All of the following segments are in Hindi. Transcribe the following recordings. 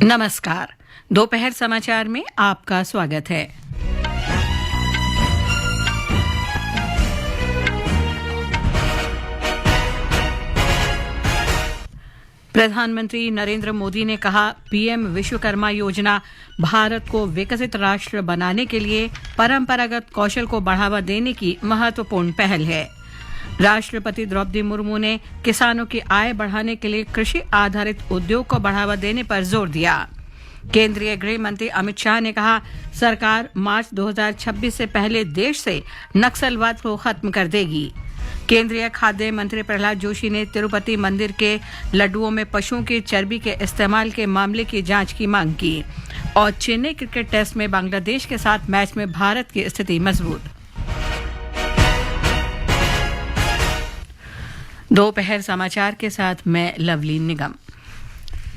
नमस्कार। दोपहर समाचार में आपका स्वागत है। प्रधानमंत्री नरेंद्र मोदी ने कहा, पीएम विश्वकर्मा योजना भारत को विकसित राष्ट्र बनाने के लिए परंपरागत कौशल को बढ़ावा देने की महत्वपूर्ण पहल है। राष्ट्रपति द्रौपदी मुर्मू ने किसानों की आय बढ़ाने के लिए कृषि आधारित उद्योग को बढ़ावा देने पर जोर दिया। केंद्रीय गृह मंत्री अमित शाह ने कहा, सरकार मार्च 2026 से पहले देश से नक्सलवाद को खत्म कर देगी। केंद्रीय खाद्य मंत्री प्रहलाद जोशी ने तिरुपति मंदिर के लड्डुओं में पशुओं की चर्बी के इस्तेमाल के मामले की जांच की मांग की। और चेन्नई क्रिकेट टेस्ट में बांग्लादेश के साथ मैच में भारत की स्थिति मजबूत। दोपहर समाचार के साथ मैं लवली निगम।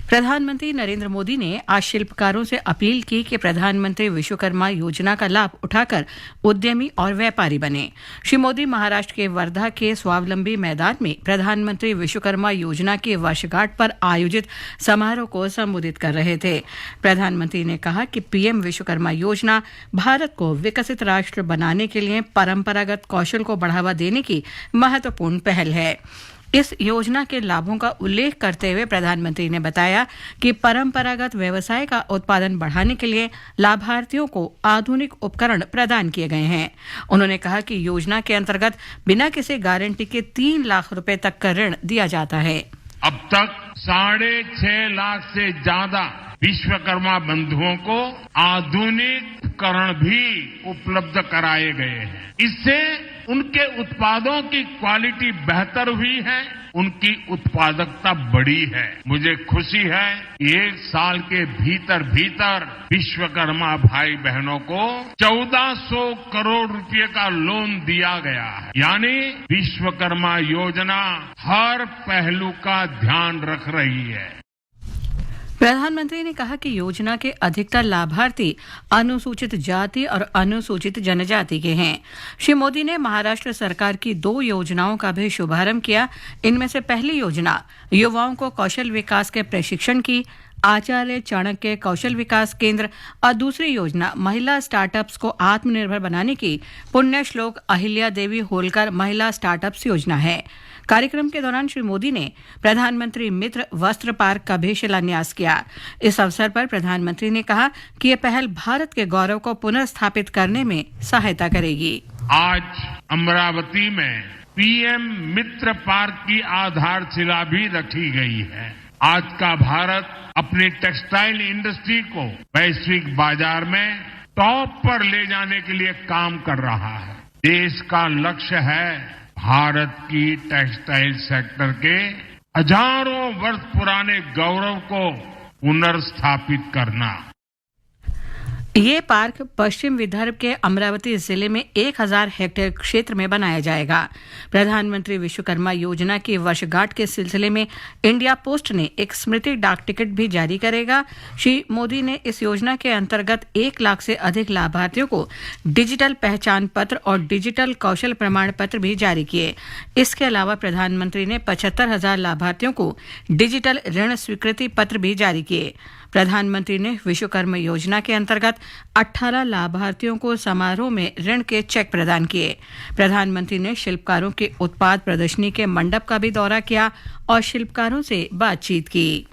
प्रधानमंत्री नरेंद्र मोदी ने आज शिल्पकारों से अपील की कि प्रधानमंत्री विश्वकर्मा योजना का लाभ उठाकर उद्यमी और व्यापारी बने। श्री मोदी महाराष्ट्र के वर्धा के स्वावलंबी मैदान में प्रधानमंत्री विश्वकर्मा योजना की वर्षगांठ पर आयोजित समारोह को संबोधित कर रहे थे। प्रधानमंत्री ने कहा कि पीएम विश्वकर्मा योजना भारत को विकसित राष्ट्र बनाने के लिए परंपरागत कौशल को बढ़ावा देने की महत्वपूर्ण पहल है। इस योजना के लाभों का उल्लेख करते हुए प्रधानमंत्री ने बताया कि परंपरागत व्यवसाय का उत्पादन बढ़ाने के लिए लाभार्थियों को आधुनिक उपकरण प्रदान किए गए हैं। उन्होंने कहा कि योजना के अंतर्गत बिना किसी गारंटी के 3 लाख रुपए तक का ऋण दिया जाता है। अब तक 6.5 लाख से ज्यादा विश्वकर्मा बंधुओं को आधुनिक उपकरण भी उपलब्ध कराए गए हैं। इससे उनके उत्पादों की क्वालिटी बेहतर हुई है, उनकी उत्पादकता बढ़ी है। मुझे खुशी है कि 1 साल के भीतर विश्वकर्मा भाई बहनों को 1400 करोड़ रुपए का लोन दिया गया है। यानी विश्वकर्मा योजना हर पहलू का ध्यान रख रही है। प्रधानमंत्री ने कहा कि योजना के अधिकतर लाभार्थी अनुसूचित जाति और अनुसूचित जनजाति के हैं। श्री मोदी ने महाराष्ट्र सरकार की 2 योजनाओं का भी शुभारंभ किया। इनमें से पहली योजना युवाओं को कौशल विकास के प्रशिक्षण की आचार्य चाणक्य कौशल विकास केंद्र और दूसरी योजना महिला स्टार्टअप्स को आत्मनिर्भर बनाने की पुण्य श्लोक अहिल्या देवी होलकर महिला स्टार्टअप्स योजना है। कार्यक्रम के दौरान श्री मोदी ने प्रधानमंत्री मित्र वस्त्र पार्क का भी शिलान्यास किया। इस अवसर पर प्रधानमंत्री ने कहा कि यह पहल भारत के गौरव को पुनर्स्थापित करने में सहायता करेगी। आज अमरावती में पीएम मित्र पार्क की आधारशिला भी रखी गई है। आज का भारत अपनी टेक्सटाइल इंडस्ट्री को वैश्विक बाजार में टॉप पर ले जाने के लिए काम कर रहा है। देश का लक्ष्य है भारत की टेक्सटाइल सेक्टर के हजारों वर्ष पुराने गौरव को पुनर्स्थापित करना। ये पार्क पश्चिम विदर्भ के अमरावती जिले में 1000 हेक्टेयर क्षेत्र में बनाया जाएगा। प्रधानमंत्री विश्वकर्मा योजना की वर्षगांठ के सिलसिले में इंडिया पोस्ट ने एक स्मृति डाक टिकट भी जारी करेगा। श्री मोदी ने इस योजना के अंतर्गत 1 लाख से अधिक लाभार्थियों को डिजिटल पहचान पत्र और डिजिटल कौशल प्रमाण पत्र भी जारी किए। इसके अलावा प्रधानमंत्री ने 75,000 लाभार्थियों को डिजिटल ऋण स्वीकृति पत्र भी जारी किए। प्रधानमंत्री ने विश्वकर्मा योजना के अंतर्गत 18 लाभार्थियों को समारोह में ऋण के चेक प्रदान किए। प्रधानमंत्री ने शिल्पकारों के उत्पाद प्रदर्शनी के मंडप का भी दौरा किया और शिल्पकारों से बातचीत की।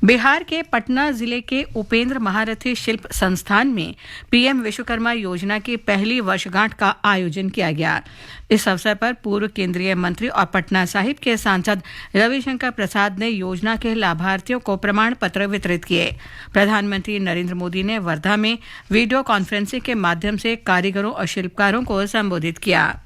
बिहार के पटना जिले के उपेंद्र महारथी शिल्प संस्थान में पीएम विश्वकर्मा योजना की पहली वर्षगांठ का आयोजन किया गया। इस अवसर पर पूर्व केंद्रीय मंत्री और पटना साहिब के सांसद रविशंकर प्रसाद ने योजना के लाभार्थियों को प्रमाण पत्र वितरित किए। प्रधानमंत्री नरेंद्र मोदी ने वर्धा में वीडियो कॉन्फ्रेंसिंग के माध्यम से कारीगरों और शिल्पकारों को संबोधित किया।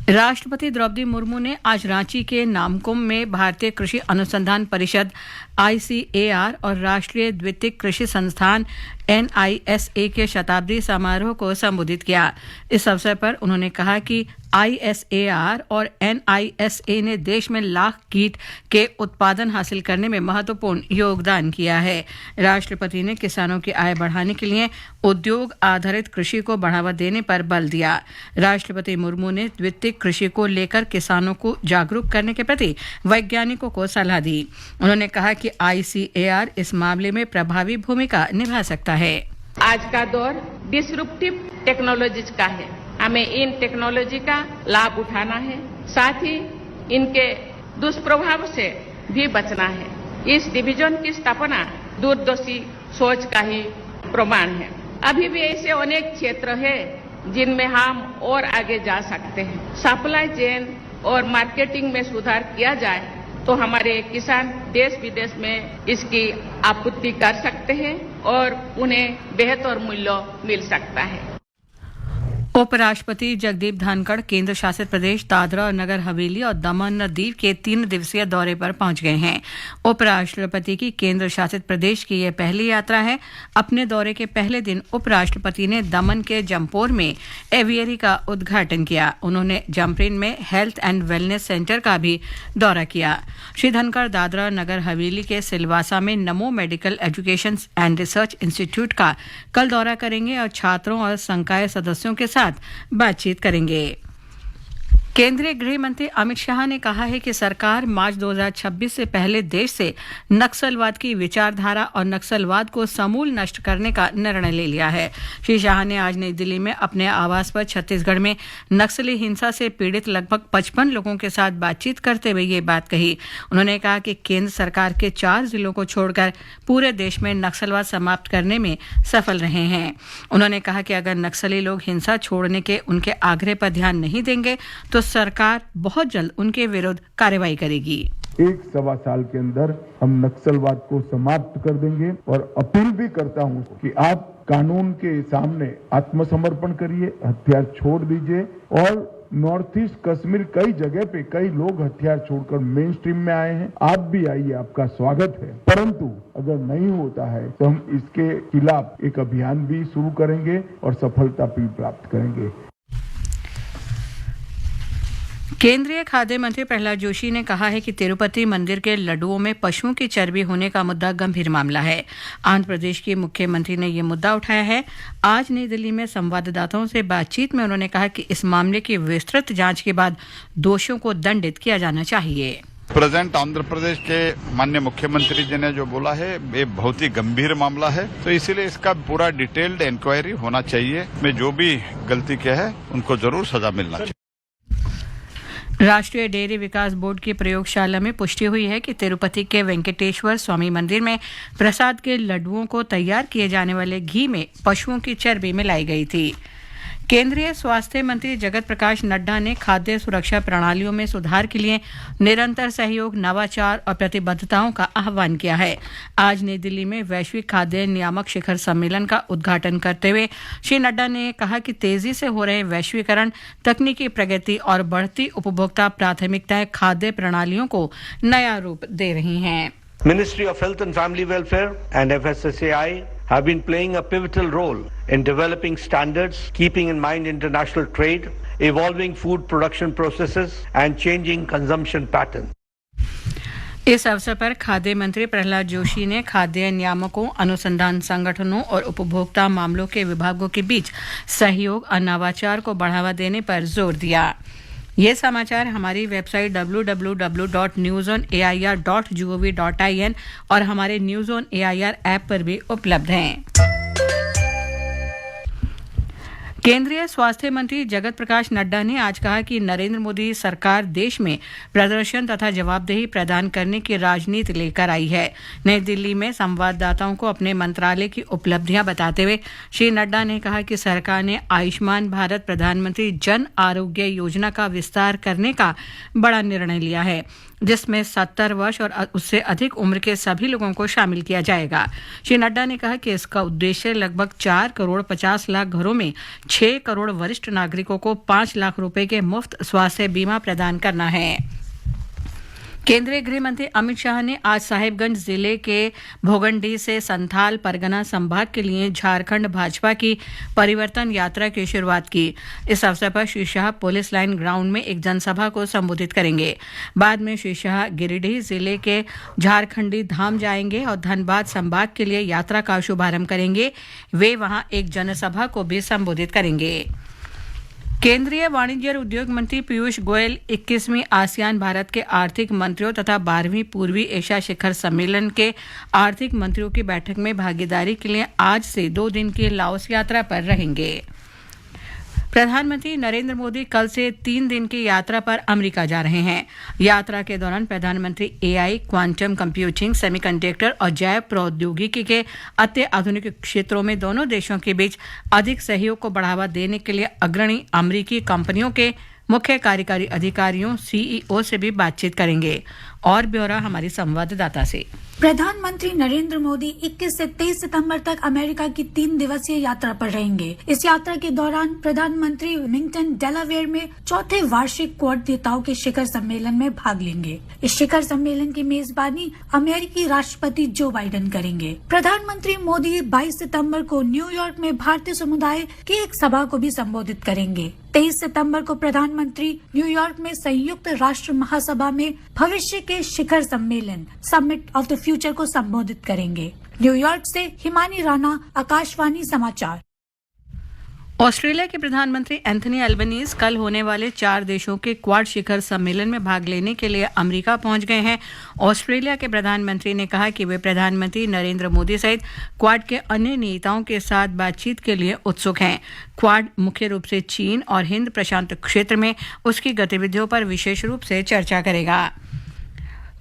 राष्ट्रपति द्रौपदी मुर्मू ने आज रांची के नामकुम में भारतीय कृषि अनुसंधान परिषद ICAR और राष्ट्रीय द्वितीयक कृषि संस्थान NISA के शताब्दी समारोह को संबोधित किया। इस अवसर पर उन्होंने कहा कि ISAR और NISA ने देश में लाख कीट के उत्पादन हासिल करने में महत्वपूर्ण योगदान किया है। राष्ट्रपति ने किसानों की आय बढ़ाने के लिए उद्योग आधारित कृषि को बढ़ावा देने पर बल दिया। राष्ट्रपति मुर्मू ने द्वितीयक कृषि को लेकर किसानों को जागरूक करने के प्रति वैज्ञानिकों को सलाह दी। उन्होंने कहा कि ICAR इस मामले में प्रभावी भूमिका निभा सकता है। आज का दौर डिसरप्टिव टेक्नोलॉजीज का है। हमें इन टेक्नोलॉजी का लाभ उठाना है, साथ ही इनके दुष्प्रभाव से भी बचना है। इस डिवीजन की स्थापना दूरदर्शी सोच का ही प्रमाण है। अभी भी ऐसे अनेक क्षेत्र हैं जिनमें हम और आगे जा सकते हैं। सप्लाई चेन और मार्केटिंग में सुधार किया जाए तो हमारे किसान देश विदेश में इसकी आपूर्ति कर सकते हैं और उन्हें बेहतर मूल्य मिल सकता है। उपराष्ट्रपति जगदीप धनखड़ केंद्र शासित प्रदेश दादरा और नगर हवेली और दमन और दीव के 3 दिवसीय दौरे पर पहुंच गए हैं। उपराष्ट्रपति की केंद्र शासित प्रदेश की यह पहली यात्रा है। अपने दौरे के पहले दिन उपराष्ट्रपति ने दमन के जमपोर में एवियरी का उद्घाटन किया। उन्होंने जमप्रिन में हेल्थ एंड वेलनेस सेंटर का भी दौरा किया। श्री धनखड़ दादरा और नगर हवेली के सिलवासा में नमो medical education and research institute का कल दौरा करेंगे और छात्रों और संकाय सदस्यों के साथ बातचीत करेंगे। केंद्रीय गृह मंत्री अमित शाह ने कहा है कि सरकार मार्च 2026 से पहले देश से नक्सलवाद की विचारधारा और नक्सलवाद को समूल नष्ट करने का निर्णय ले लिया है। श्री शाह ने आज नई दिल्ली में अपने आवास पर छत्तीसगढ़ में नक्सली हिंसा से पीड़ित लगभग 55 लोगों के साथ बातचीत करते हुए ये बात कही। उन्होंने कहा कि केंद्र सरकार के 4 जिलों को छोड़कर पूरे देश में नक्सलवाद समाप्त करने में सफल रहे हैं। उन्होंने कहा कि अगर नक्सली लोग हिंसा छोड़ने के उनके आग्रह पर ध्यान नहीं देंगे तो सरकार बहुत जल्द उनके विरुद्ध कार्रवाई करेगी। 1-1.25 साल के अंदर हम नक्सलवाद को समाप्त कर देंगे और अपील भी करता हूं कि आप कानून के सामने आत्मसमर्पण करिए, हथियार छोड़ दीजिए। और नॉर्थ ईस्ट कश्मीर कई जगह पे कई लोग हथियार छोड़कर मेन स्ट्रीम में आए हैं। आप भी आइए, आपका स्वागत है। परंतु अगर नहीं होता है तो हम इसके खिलाफ एक अभियान भी शुरू करेंगे और सफलता भी प्राप्त करेंगे। केंद्रीय खाद्य मंत्री प्रहलाद जोशी ने कहा है कि तिरुपति मंदिर के लड्डुओं में पशुओं की चर्बी होने का मुद्दा गंभीर मामला है। आंध्र प्रदेश के मुख्यमंत्री ने यह मुद्दा उठाया है। आज नई दिल्ली में संवाददाताओं से बातचीत में उन्होंने कहा कि इस मामले की विस्तृत जांच के बाद दोषियों को दंडित किया जाना चाहिए। प्रेजेंट आंध्र प्रदेश के माननीय मुख्यमंत्री जी ने जो बोला है ये बहुत ही गंभीर मामला है, तो इसीलिए इसका पूरा डिटेल्ड इंक्वायरी होना चाहिए। में जो भी गलती किया है उनको जरूर सजा मिलना चाहिए। राष्ट्रीय डेयरी विकास बोर्ड की प्रयोगशाला में पुष्टि हुई है कि तिरुपति के वेंकटेश्वर स्वामी मंदिर में प्रसाद के लड्डुओं को तैयार किए जाने वाले घी में पशुओं की चर्बी मिलाई गई थी। केंद्रीय स्वास्थ्य मंत्री जगत प्रकाश नड्डा ने खाद्य सुरक्षा प्रणालियों में सुधार के लिए निरंतर सहयोग, नवाचार और प्रतिबद्धताओं का आह्वान किया है। आज नई दिल्ली में वैश्विक खाद्य नियामक शिखर सम्मेलन का उद्घाटन करते हुए श्री नड्डा ने कहा कि तेजी से हो रहे वैश्वीकरण, तकनीकी प्रगति और बढ़ती उपभोक्ता प्राथमिकताएं खाद्य प्रणालियों को नया रूप दे रही हैं। Ministry of Health and Family Welfare and FSSAI have been playing a pivotal role in developing standards, keeping in mind international trade, evolving food production processes and changing consumption patterns. इस अवसर पर खाद्य मंत्री प्रहलाद जोशी ने खाद्य नियामकों, अनुसंधान संगठनों और उपभोक्ता मामलों के विभागों के बीच सहयोग और नवाचार को बढ़ावा देने पर जोर दिया। ये समाचार हमारी वेबसाइट www.newsonair.gov.in और हमारे न्यूज़ ऑन एआईआर ऐप पर भी उपलब्ध हैं। केंद्रीय स्वास्थ्य मंत्री जगत प्रकाश नड्डा ने आज कहा कि नरेंद्र मोदी सरकार देश में प्रदर्शन तथा जवाबदेही प्रदान करने की राजनीति लेकर आई है। नई दिल्ली में संवाददाताओं को अपने मंत्रालय की उपलब्धियां बताते हुए श्री नड्डा ने कहा कि सरकार ने आयुष्मान भारत प्रधानमंत्री जन आरोग्य योजना का विस्तार करने का बड़ा निर्णय लिया है, जिसमें 70 वर्ष और उससे अधिक उम्र के सभी लोगों को शामिल किया जाएगा। श्री नड्डा ने कहा कि इसका उद्देश्य लगभग 4 करोड़ 50 लाख घरों में 6 करोड़ वरिष्ठ नागरिकों को 5 लाख रुपए के मुफ्त स्वास्थ्य बीमा प्रदान करना है। केंद्रीय गृह मंत्री अमित शाह ने आज साहिबगंज जिले के भोगंडी से संथाल परगना संभाग के लिए झारखंड भाजपा की परिवर्तन यात्रा की शुरुआत की। इस अवसर पर Shri Shah police line ground में एक जनसभा को संबोधित करेंगे। बाद में श्री शाह गिरिडीह जिले के झारखंडी धाम जाएंगे और धनबाद संभाग के लिए यात्रा का शुभारंभ करेंगे। वे वहां एक जनसभा को भी संबोधित करेंगे। केंद्रीय वाणिज्य और उद्योग मंत्री पीयूष गोयल 21वीं आसियान भारत के आर्थिक मंत्रियों तथा 12वीं पूर्वी एशिया शिखर सम्मेलन के आर्थिक मंत्रियों की बैठक में भागीदारी के लिए आज से 2 दिन की लाओस यात्रा पर रहेंगे। प्रधानमंत्री नरेंद्र मोदी कल से 3 दिन की यात्रा पर अमेरिका जा रहे हैं। यात्रा के दौरान प्रधानमंत्री एआई, क्वांटम कंप्यूटिंग, सेमीकंडक्टर और जैव प्रौद्योगिकी के अत्याधुनिक क्षेत्रों में दोनों देशों के बीच अधिक सहयोग को बढ़ावा देने के लिए अग्रणी अमेरिकी कंपनियों के मुख्य कार्यकारी अधिकारियों सीईओ से भी बातचीत करेंगे। और ब्यौरा हमारी संवाददाता से। प्रधानमंत्री नरेंद्र मोदी 21 से 23 सितंबर तक अमेरिका की 3 दिवसीय यात्रा पर रहेंगे। इस यात्रा के दौरान प्रधानमंत्री विलिंगटन, डेलावेयर में 4थे वार्षिक क्वाड नेताओं के शिखर सम्मेलन में भाग लेंगे। इस शिखर सम्मेलन की मेजबानी अमेरिकी राष्ट्रपति जो बाइडेन करेंगे। प्रधानमंत्री मोदी 22 सितंबर को न्यूयॉर्क में भारतीय समुदाय की एक सभा को भी संबोधित करेंगे। 23 सितंबर को प्रधानमंत्री न्यूयॉर्क में संयुक्त राष्ट्र महासभा में भविष्य के शिखर सम्मेलन समिट ऑफ द फ्यूचर को संबोधित करेंगे। न्यूयॉर्क से हिमानी राणा, आकाशवाणी समाचार। ऑस्ट्रेलिया के प्रधानमंत्री एंथनी अल्बनीज कल होने वाले 4 देशों के क्वाड शिखर सम्मेलन में भाग लेने के लिए अमेरिका पहुंच गए हैं। ऑस्ट्रेलिया के प्रधानमंत्री ने कहा कि वे प्रधानमंत्री नरेंद्र मोदी सहित क्वाड के अन्य नेताओं के साथ बातचीत के लिए उत्सुक हैं। क्वाड मुख्य रूप से चीन और हिंद प्रशांत क्षेत्र में उसकी गतिविधियों पर विशेष रूप से चर्चा करेगा।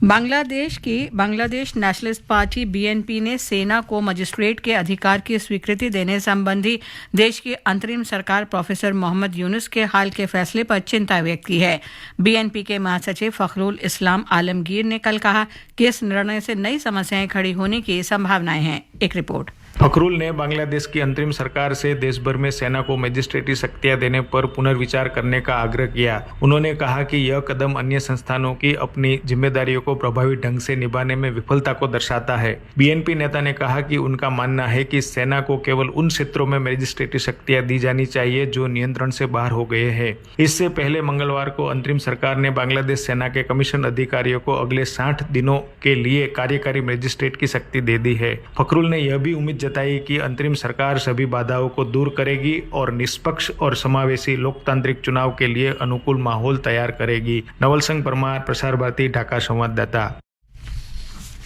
बांग्लादेश नेशनलिस्ट पार्टी बीएनपी ने सेना को मजिस्ट्रेट के अधिकार की स्वीकृति देने संबंधी देश की अंतरिम सरकार प्रोफेसर मोहम्मद यूनुस के हाल के फैसले पर चिंता व्यक्त की है। बीएनपी के महासचिव फखरुल इस्लाम आलमगीर ने कल कहा कि इस निर्णय से नई समस्याएं खड़ी होने की संभावनाएं हैं। एक रिपोर्ट। फखरुल ने बांग्लादेश की अंतरिम सरकार से देश भर में सेना को मजिस्ट्रेटी शक्तियां देने पर पुनर्विचार करने का आग्रह किया। उन्होंने कहा कि यह कदम अन्य संस्थानों की अपनी जिम्मेदारियों को प्रभावी ढंग से निभाने में विफलता को दर्शाता है। बीएनपी नेता ने कहा कि उनका मानना है कि सेना को केवल उन क्षेत्रों में मजिस्ट्रेटी शक्तियां दी जानी चाहिए जो नियंत्रण से बाहर हो गए हैं। इससे पहले मंगलवार को अंतरिम सरकार ने बांग्लादेश सेना के कमीशन अधिकारियों को अगले 60 दिनों के लिए कार्यकारी मजिस्ट्रेट की शक्ति दे दी है। फखरुल ने यह भी उम्मीद जताई कि अंतरिम सरकार सभी बाधाओं को दूर करेगी और निष्पक्ष और समावेशी लोकतांत्रिक चुनाव के लिए अनुकूल माहौल तैयार करेगी। नवल सिंह परमार, प्रसार भारती, ढाका संवाददाता।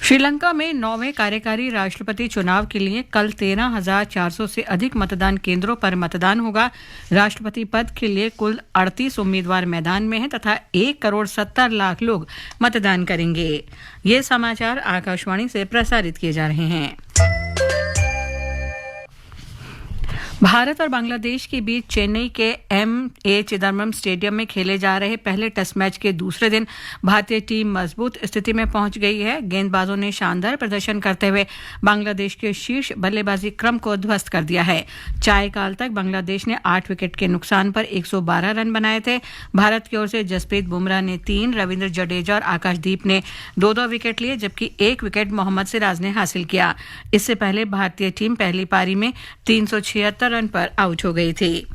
श्रीलंका में 9वें कार्यकारी राष्ट्रपति चुनाव के लिए कल 13,400 से अधिक मतदान केंद्रों पर मतदान होगा। राष्ट्रपति पद के लिए कुल 38 उम्मीदवार मैदान में हैं तथा 1,70,00,000 लोग मतदान करेंगे। ये समाचार आकाशवाणी से प्रसारित किए जा रहे हैं। भारत और बांग्लादेश के बीच चेन्नई के एम.ए. चिदम्बरम स्टेडियम में खेले जा रहे पहले टेस्ट मैच के दूसरे दिन भारतीय टीम मजबूत स्थिति में पहुंच गई है। गेंदबाजों ने शानदार प्रदर्शन करते हुए बांग्लादेश के शीर्ष बल्लेबाजी क्रम को ध्वस्त कर दिया है। चायकाल तक बांग्लादेश ने 8 विकेट के नुकसान पर 112 रन बनाए थे। भारत की ओर से जसप्रीत बुमराह ने 3, रविंद्र जडेजा और आकाशदीप ने 2-2 विकेट लिए, जबकि 1 विकेट मोहम्मद सिराज ने हासिल किया। इससे पहले भारतीय टीम पहली पारी में 376 रन पर आउट हो गई थी।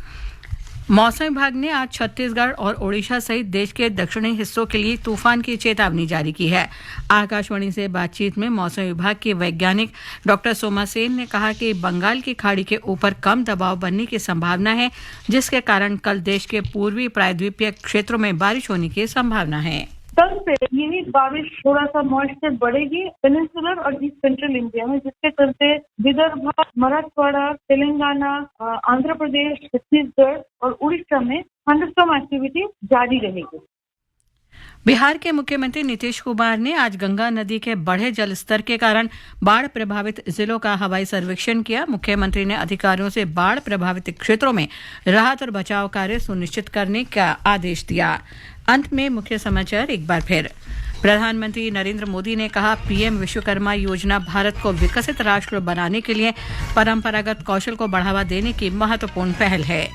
मौसम विभाग ने आज छत्तीसगढ़ और ओडिशा सहित देश के दक्षिणी हिस्सों के लिए तूफान की चेतावनी जारी की है। आकाशवाणी से बातचीत में मौसम विभाग के वैज्ञानिक डॉक्टर सोमा सेन ने कहा कि बंगाल की खाड़ी के ऊपर कम दबाव बनने की संभावना है, जिसके कारण कल देश के पूर्वी प्रायद्वीपीय क्षेत्रों में बारिश होने की संभावना है। कल से यही बारिश थोड़ा सा मॉइस्चर बढ़ेगी पेनिनसुलर और ईस्ट सेंट्रल इंडिया में, जिसके चलते विदर्भ, मराठवाड़ा, तेलंगाना, आंध्र प्रदेश, छत्तीसगढ़ और उड़ीसा में थंडरस्टॉर्म एक्टिविटी जारी रहेगी। बिहार के मुख्यमंत्री नीतीश कुमार ने आज गंगा नदी के बढ़े जल स्तर के कारण बाढ़ प्रभावित जिलों का हवाई सर्वेक्षण किया। मुख्यमंत्री ने अधिकारियों से बाढ़ प्रभावित क्षेत्रों में राहत और बचाव कार्य सुनिश्चित करने का आदेश दिया। अंत में मुख्य समाचार एक बार फिर। प्रधानमंत्री नरेंद्र मोदी ने कहा, पीएम विश्वकर्मा योजना भारत को विकसित राष्ट्र बनाने के लिए परंपरागत कौशल को बढ़ावा देने की महत्वपूर्ण पहल है।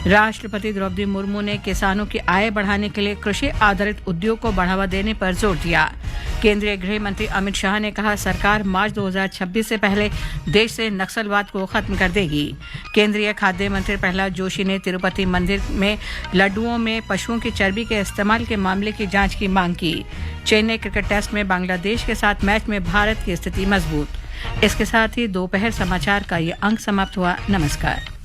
राष्ट्रपति द्रौपदी मुर्मू ने किसानों की आय बढ़ाने के लिए कृषि आधारित उद्योग को बढ़ावा देने पर जोर दिया। केंद्रीय गृह मंत्री अमित शाह ने कहा, सरकार मार्च 2026 से पहले देश से नक्सलवाद को खत्म कर देगी। केंद्रीय खाद्य मंत्री प्रहलाद जोशी ने तिरुपति मंदिर में लड्डुओं में पशुओं की चर्बी के इस्तेमाल के मामले की जांच की मांग की। चेन्नई क्रिकेट टेस्ट में बांग्लादेश के साथ मैच में भारत की स्थिति मजबूत। इसके साथ ही दोपहर समाचार का ये अंक समाप्त हुआ। नमस्कार।